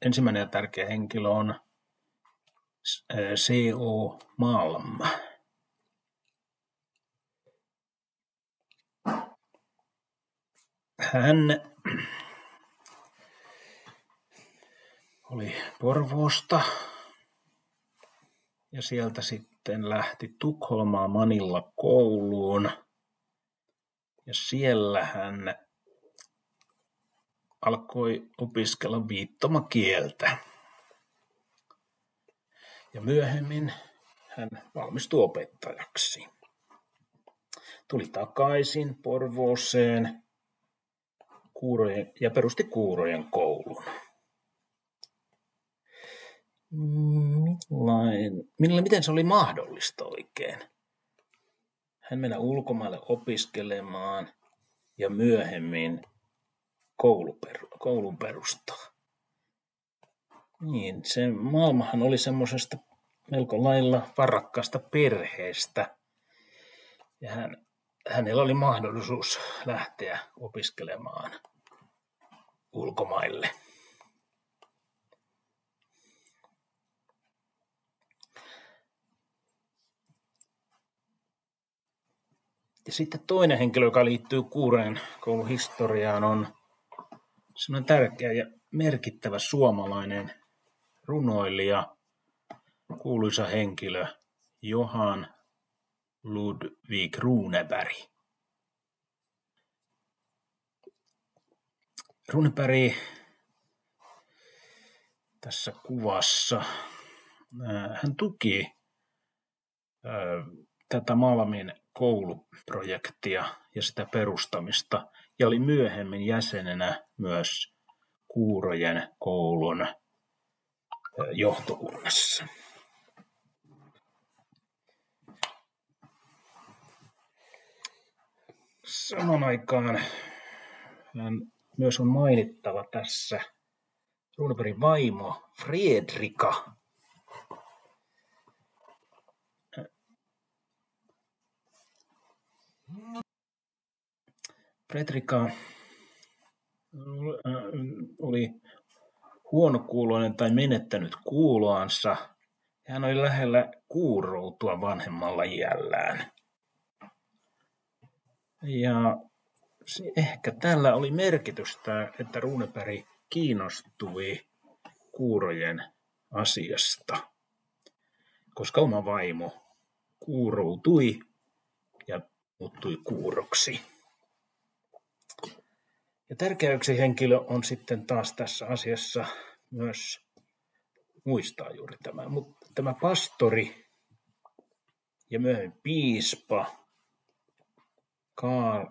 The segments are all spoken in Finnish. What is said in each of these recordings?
ensimmäinen ja tärkeä henkilö on C.O. Malm. Hän oli Porvoosta ja sieltä sitten lähti Tukholmaan Manilla kouluun. Ja siellä hän alkoi opiskella viittomakieltä. Ja myöhemmin hän valmistui opettajaksi. Tuli takaisin Porvooseen ja perusti kuurojen koulun. Miten se oli mahdollista oikein? Hän meni ulkomaille opiskelemaan ja myöhemmin koulun perustaa. Niin, se Malmahan oli semmoisesta melko lailla varakkaasta perheestä. Ja hänellä oli mahdollisuus lähteä opiskelemaan ulkomaille. Ja sitten toinen henkilö, joka liittyy kuurojen koulun historiaan, on semmoinen tärkeä ja merkittävä suomalainen runoilija, kuuluisa henkilö Johan Ludvig Runeberg. Runeberg tässä kuvassa, hän tuki tätä Malmin kouluprojektia ja sitä perustamista ja oli myöhemmin jäsenenä myös kuurojen koulun johtokunnassa. Samaan aikaan hän myös on mainittava tässä Runebergin vaimo Fredrika. Fredrika oli huonokuuloinen tai menettänyt kuuloansa. Hän oli lähellä kuuroutua vanhemmalla iällään. Ja ehkä tällä oli merkitystä, että Runeberg kiinnostui kuurojen asiasta, koska oma vaimo kuuroutui ja muuttui kuuroksi. Ja tärkeä yksi henkilö on sitten taas tässä asiassa myös muistaa juuri tämä. Mutta tämä pastori ja myöhemmin piispa Karl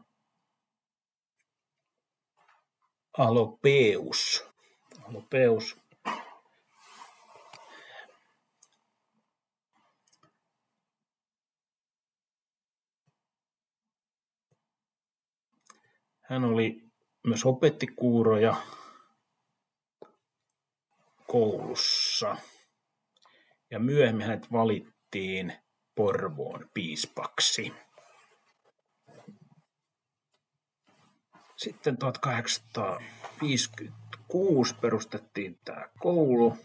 Alopeus. Hän myös opetti kuuroja koulussa ja myöhemmin hänet valittiin Porvoon piispaksi. Sitten 1856 perustettiin tämä koulu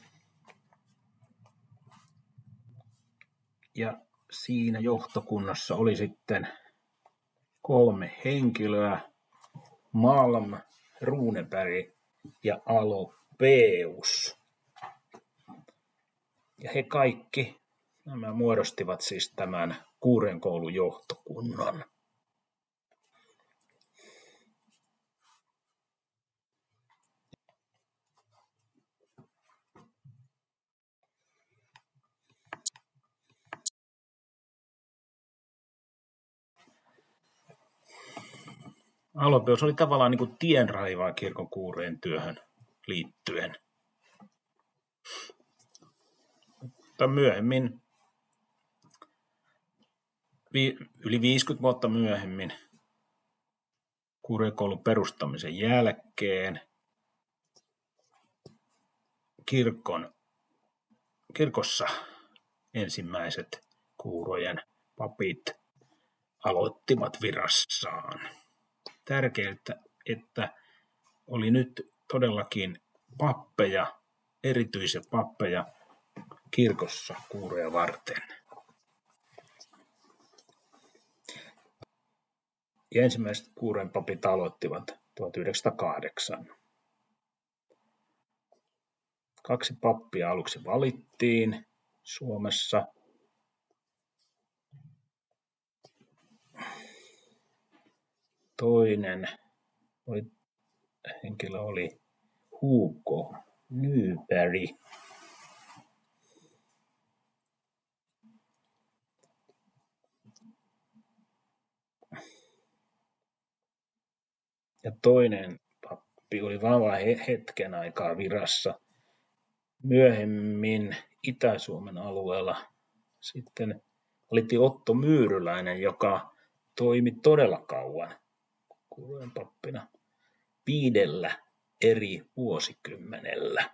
ja siinä johtokunnassa oli sitten 3 henkilöä, Malm, Runeberg ja Alopeus. Ja he kaikki nämä muodostivat siis tämän kuurojen koulun johtokunnan. Alopeus oli tavallaan niin kuin tienraivaa kirkon kuurojen työhön liittyen. Mutta myöhemmin, yli 50 vuotta myöhemmin, kuurojen koulun perustamisen jälkeen, kirkossa ensimmäiset kuurojen papit aloittivat virassaan. Tärkeää, että oli nyt todellakin pappeja, erityisiä pappeja kirkossa kuuroja varten. Ja ensimmäiset kuurojen papit aloittivat 1908. 2 pappia aluksi valittiin Suomessa. Toinen henkilö oli Hugo Nyberg. Ja toinen pappi oli vain hetken aikaa virassa. Myöhemmin Itä-Suomen alueella sitten valittiin Otto Myyryläinen, joka toimi todella kauan kuurojen pappina 5 eri vuosikymmenellä.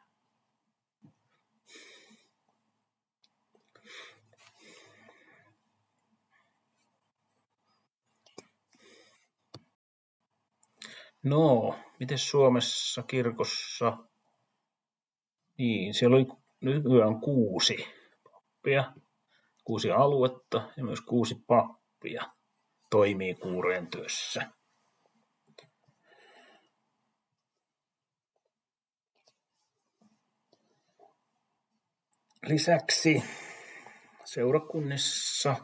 No, miten Suomessa kirkossa? Niin, siellä oli nykyään 6 pappia, 6 aluetta ja myös 6 pappia toimii kuurojen työssä. Lisäksi seurakunnissa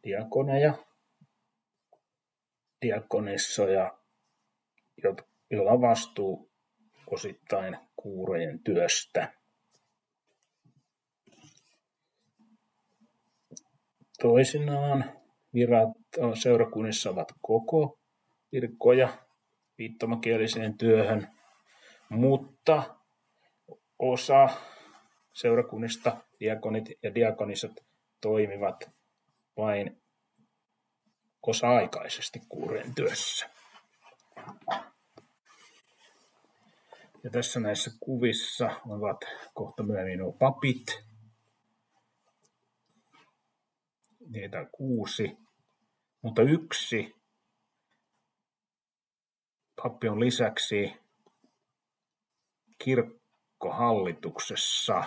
diakoneja, diakonissoja, joilla on vastuu osittain kuurojen työstä. Toisinaan virat seurakunnissa ovat koko virkoja viittomakieliseen työhön, mutta osa seurakunnista diakonit ja diakonisat toimivat vain osa-aikaisesti kuurojen työssä. Ja tässä näissä kuvissa ovat kohta myöhemmin nuo papit. Niitä on 6, mutta 1 pappi on lisäksi kirkkohallituksessa.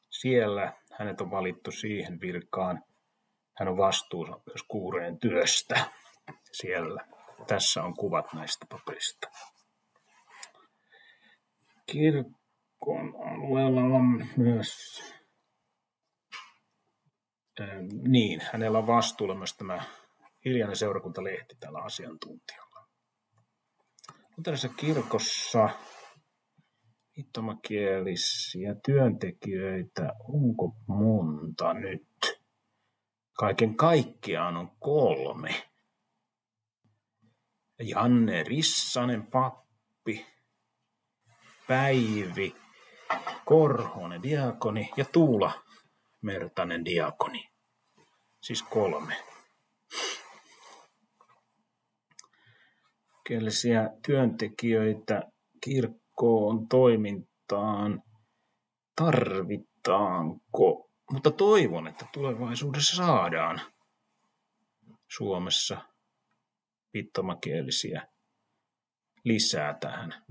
Siellä hänet on valittu siihen virkaan. Hän on vastuussa myös kuurojen työstä siellä. Tässä on kuvat näistä papeista. Kirkon alueella on myös, hänellä on vastuulla myös tämä Hiljainen seurakuntalehti tällä asiantuntijalla. Luterilaisessa kirkossa viittomakielisiä työntekijöitä, onko monta nyt? Kaiken kaikkiaan on 3. Janne Rissanen, pappi, Päivi Korhonen, diakoni, ja Tuula Mertanen, diakoni. Siis 3. Kielisiä työntekijöitä kirkkoon toimintaan tarvitaanko? Mutta toivon, että tulevaisuudessa saadaan Suomessa viittomakielisiä lisää tähän